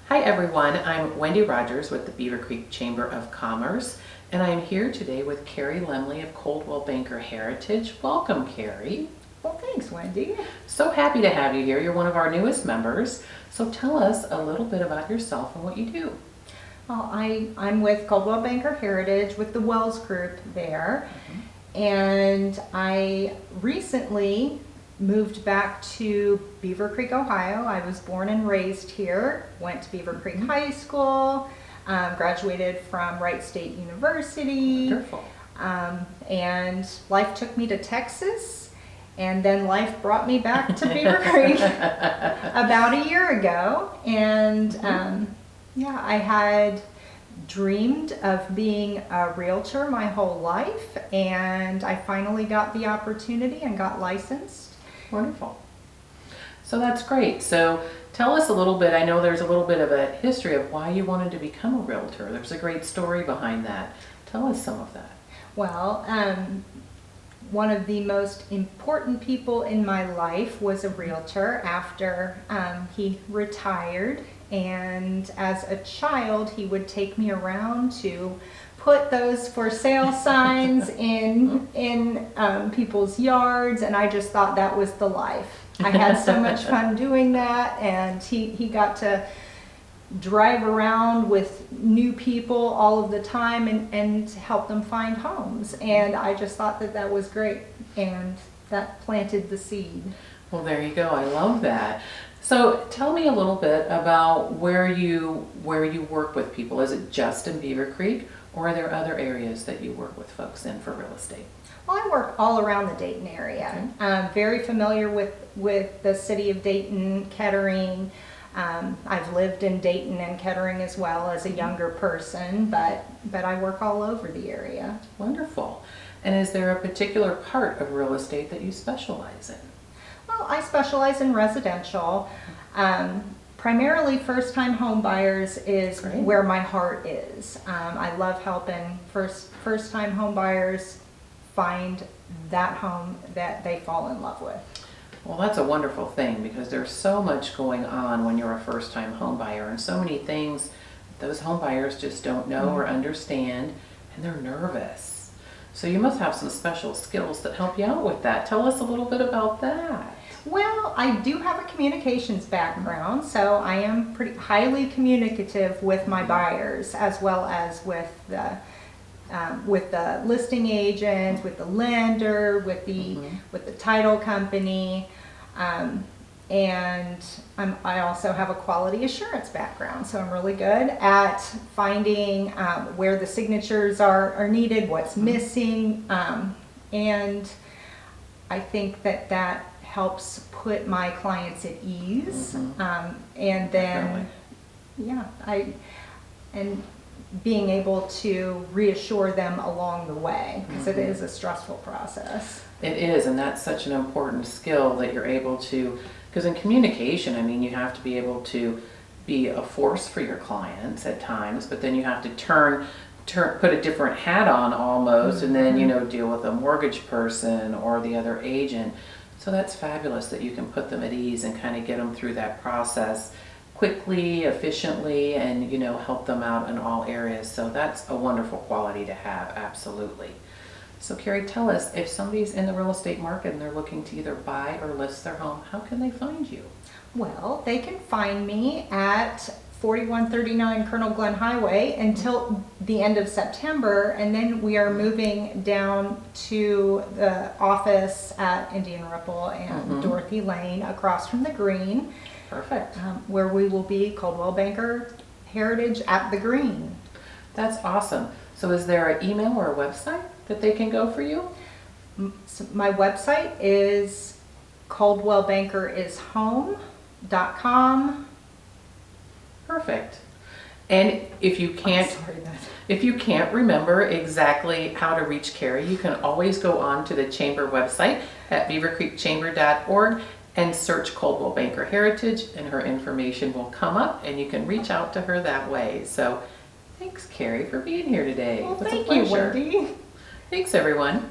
Hi everyone, I'm Wendy Rodgers with the Beavercreek Chamber of Commerce, and I am here today with Carrie Lemley of Coldwell Banker Heritage. Welcome, Carrie. Well, thanks, Wendy. So happy to have you here. You're one of our newest members. So tell us a little bit about yourself and what you do. Well, I'm with Coldwell Banker Heritage with the Wells Group there. And I recently moved back to Beavercreek, Ohio. I was born and raised here, went to Beavercreek High School, graduated from Wright State University. Wonderful. And life took me to Texas, and then life brought me back to Beavercreek about a year ago. And yeah, I had dreamed of being a realtor my whole life, and I finally got the opportunity and got licensed. Wonderful. So that's great. So tell us a little bit, I know there's a little bit of a history of why you wanted to become a realtor. There's a great story behind that. Tell us some of that. Well, one of the most important people in my life was a realtor after he retired. And as a child, he would take me around to put those for sale signs in people's yards, and I just thought that was the life. I had so much fun doing that, and he got to drive around with new people all of the time and help them find homes, and I just thought that that was great, and that planted the seed. Well, there you go. I love that. So tell me a little bit about where you work with people. Is it just in Beavercreek, or are there other areas that you work with folks in for real estate? Well, I work all around the Dayton area. Okay. I'm very familiar with the city of Dayton, Kettering. I've lived in Dayton and Kettering as well as a younger person, but I work all over the area. Wonderful. And is there a particular part of real estate that you specialize in? Well, I specialize in residential. Primarily first-time home buyers is Great. where my heart is. I love helping first-time home buyers find that home that they fall in love with. Well, that's a wonderful thing, because there's so much going on when you're a first-time home buyer, and so many things those home buyers just don't know or understand, and they're nervous. So you must have some special skills that help you out with that. Tell us a little bit about that. Well, I do have a communications background, so I am pretty highly communicative with my buyers, as well as with the listing agent, with the lender, with the title company, and I also have a quality assurance background, so I'm really good at finding where the signatures are needed, what's missing, and I think that helps put my clients at ease. And then, Definitely. and being able to reassure them along the way, because it is a stressful process. It is, and that's such an important skill that you're able to, because in communication, I mean, you have to be able to be a force for your clients at times, but then you have to put a different hat on almost, and then, deal with a mortgage person or the other agent. So that's fabulous that you can put them at ease and kind of get them through that process quickly, efficiently, and help them out in all areas. So that's a wonderful quality to have, absolutely. So Carrie, tell us, if somebody's in the real estate market and they're looking to either buy or list their home, how can they find you? Well, they can find me at 4139 Colonel Glenn Highway until the end of September, and then we are moving down to the office at Indian Ripple and Dorothy Lane across from the Green. Perfect. Where we will be Coldwell Banker Heritage at the Green. That's awesome. So is there an email or a website that they can go for you? So my website is ColdwellBankerIsHome.com. Perfect. And if you can't remember exactly how to reach Carrie, you can always go on to the chamber website at beavercreekchamber.org and search Coldwell Banker Heritage, and her information will come up and you can reach out to her that way. So thanks, Carrie, for being here today. Well, It was a thank you, pleasure. Wendy. Thanks, everyone.